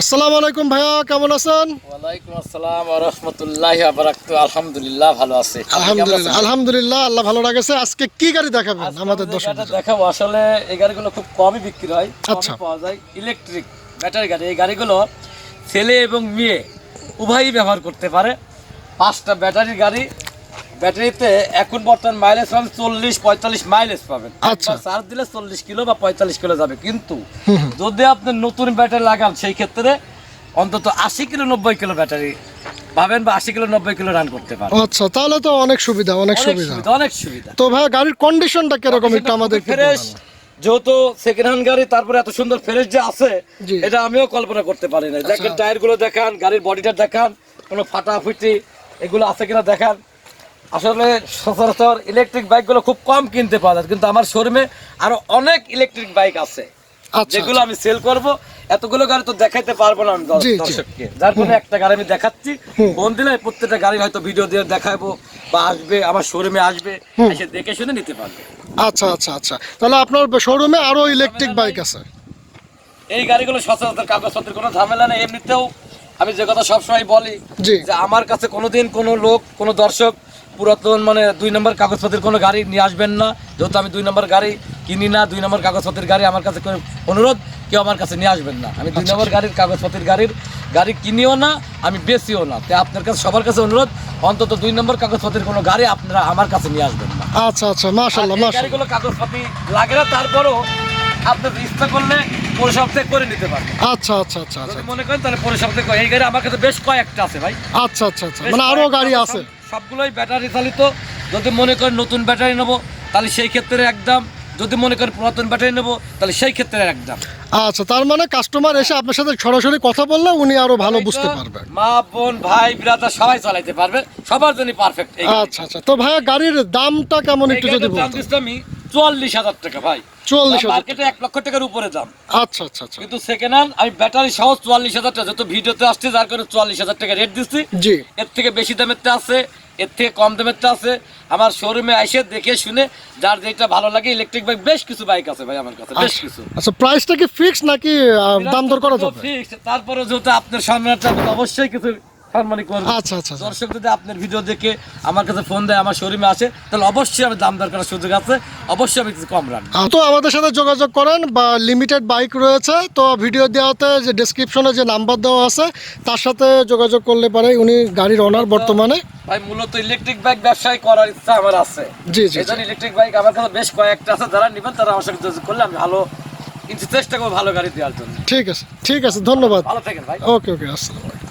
আসসালামু আলাইকুম ভাইয়া, কেমন আছেন? ওয়ালাইকুম আসসালাম ওয়া রাহমাতুল্লাহি ওয়া বারাকাতুহু। আলহামদুলিল্লাহ ভালো আছি। আলহামদুলিল্লাহ, আল্লাহ ভালো রাখছে। আজকে কি গাড়ি দেখাবেন আমাদের দর্শকদের? দেখাবো আসলে এই গাড়িগুলো খুব কমই বিক্রি হয়, আচ্ছা। কমই পাওয়া যায়। ইলেকট্রিক ব্যাটারি গাড়ি, এই গাড়িগুলো ছেলে এবং মেয়ে উভয়ই ব্যবহার করতে পারে। 5টা ব্যাটারির গাড়ি, ব্যাটারিতে এখন বর্তমান মাইলেজ পাবেন 40-45 মাইলেজ পাবেন। আচ্ছা। চার্জ দিলে 40 কিলো বা 45 কিলো যাবে। কিন্তু যদি আপনি নতুন ব্যাটারি লাগান সেই ক্ষেত্রে অন্তত 80 কিলো 90 কিলো ব্যাটারি পাবেন বা 80 কিলো 90 কিলো রান করতে পারেন। আচ্ছা, তাহলে তো অনেক সুবিধা, অনেক সুবিধা। অনেক সুবিধা। তো ভাইয়া গাড়ির কন্ডিশনটা কিরকম একটু আমাদের ফ্রেশ, যেহেতু সেকেন্ড হ্যান্ড গাড়ি, তারপরে এত সুন্দর ফ্রেশ যে আছে জি। এটা আমিও কল্পনা করতে পারি না। দেখেন টায়ার গুলো দেখান, গাড়ির বডিটা দেখান, কোনো ফাটাফুটি এগুলো আছে কিনা দেখান। আসলে সচরাচর ইলেকট্রিক বাইকগুলো খুব কম কিনতে পাওয়া যায়, কিন্তু আমার শোরুমে আরো অনেক ইলেকট্রিক বাইক আছে যেগুলো আমি সেল করব। এতগুলো গাড়ি তো দেখাইতে পারবো না আমি দর্শককে, যার জন্য একটা গাড়ি আমি দেখাচ্ছি। ফোন দিলে প্রত্যেকটা গাড়ি হয়তো ভিডিও দিয়ে দেখাবো বা আসবে, আমার শোরুমে আসবে, এসে দেখে শুনে নিতে পারবে। আচ্ছা আচ্ছা আচ্ছা, তাহলে আপনার শোরুমে আরো ইলেকট্রিক বাইক আছে? এই গাড়িগুলো সচরাচর কাগজপত্রের কোনো ঝামেলা নেই। এমনিতেও আমি যে কথা সবসময় বলি যে আমার কাছে কোনোদিন কোনো লোক, কোনো দর্শক পুরাতন মানে 2 নম্বর কাগজপত্রের কোনো গাড়ি নিয়ে আসবেন না। যেহেতু আমি 2 নম্বর গাড়ি কিনি না, 2 নম্বর কাগজপত্রের গাড়ি আমার কাছে কোনো অনুরোধ কেউ আমার কাছে নিয়ে আসবেন না। আমি 2 নম্বর গাড়ির কাগজপত্রের গাড়ি কিনিও না, আমি বেচিও না। তাই আপনার কাছে, সবার কাছে অনুরোধ, অন্তত 2 নম্বর কাগজপত্রের কোনো গাড়ি আপনারা আমার কাছে নিয়ে আসবেন না। আচ্ছা আচ্ছা, মাশাআল্লাহ মাশাআল্লাহ। গাড়িগুলো কাগজপত্র লাগে না, তারপরও আপনার ইচ্ছা করলে পরিশোধ করে নিতে পারবেন। আচ্ছা আচ্ছা আচ্ছা আচ্ছা, মনে করেন তাহলে পরিশোধ করে। এই গাড়ি আমার কাছে বেশ কয়েকটা আছে ভাই। আচ্ছা আচ্ছা আচ্ছা, মানে আরো গাড়ি আছে? সবগুলোই ব্যাটারি চালিত। যদি মনে করেন নতুন ব্যাটারি নেবো তাহলে সেই ক্ষেত্রে একদম, যদি মনে করেন পুরাতন ব্যাটারি নেবো তাহলে সেই ক্ষেত্রে একদম। আচ্ছা, তার মানে কাস্টমার এসে আপনার সাথে সরাসরি কথা বললে উনি আরো ভালো বুঝতে পারবে। মা বোন ভাই ব্রাদার সবাই চালাতে পারবে, সবার জন্য পারফেক্ট। আচ্ছা আচ্ছা, তো ভাইয়া গাড়ির দামটা কেমন একটু যদি বলতেন? আমি 44,000 টাকা ভাই। 44,000 মার্কেটে 1 লক্ষ টাকার উপরে দাম। আচ্ছা আচ্ছা আচ্ছা, কিন্তু সেকেন্ড হ্যান্ড আমি ব্যাটারি সহ 44,000 টাকা, যত ভিডিওতে আসছে যার কারণে 44,000 টাকা রেট দিচ্ছি। জি। এর থেকে বেশি দামেরটা আছে, এর থেকে কম দামেরটা আছে। আমার শোরুমে এসে দেখে শুনে যার যেটা ভালো লাগে, ইলেকট্রিক বাইক বেশ কিছু বাইক আছে ভাই আমার কাছে, বেশ কিছু। আচ্ছা, প্রাইসটা কি ফিক্স নাকি দাম দর করা যাবে? ফিক্স। তারপরে যেহেতু আপনার সম্মানটা অবশ্যই কিছু সম্মানই করব। আচ্ছা আচ্ছা, দর্শক যদি আপনার ভিডিও দেখে আমার কাছে ফোন দেয়, আমার শোরুমে আসে, তাহলে অবশ্যই আমি দাম দর করার সুযোগ আছে, অবশ্যই আমি কিছু কম রাখবো। তো আমাদের সাথে যোগাযোগ করেন, বা লিমিটেড বাইক রয়েছে তো ভিডিও দেওয়াতে যে ডেসক্রিপশনে যে নাম্বার দেওয়া আছে তার সাথে যোগাযোগ করলে পারে। উনি গাড়ির ওনার বর্তমানে। ভাই মূলত ইলেকট্রিক বাইক ব্যবসায় করার ইচ্ছা আমার আছে। জি জি, এজন্য ইলেকট্রিক বাইক আমার কাছে বেশ কয়েকটা আছে, যারা নেবেন তারা আমার সাথে যোগাযোগ করলে আমি ভালো কিন্তু চেষ্টা করবো ভালো গাড়ি দেওয়ার জন্য। ঠিক আছে ঠিক আছে, ধন্যবাদ। ভালো থাকেন ভাই। ওকে ওকে, আসসালামু আলাইকুম।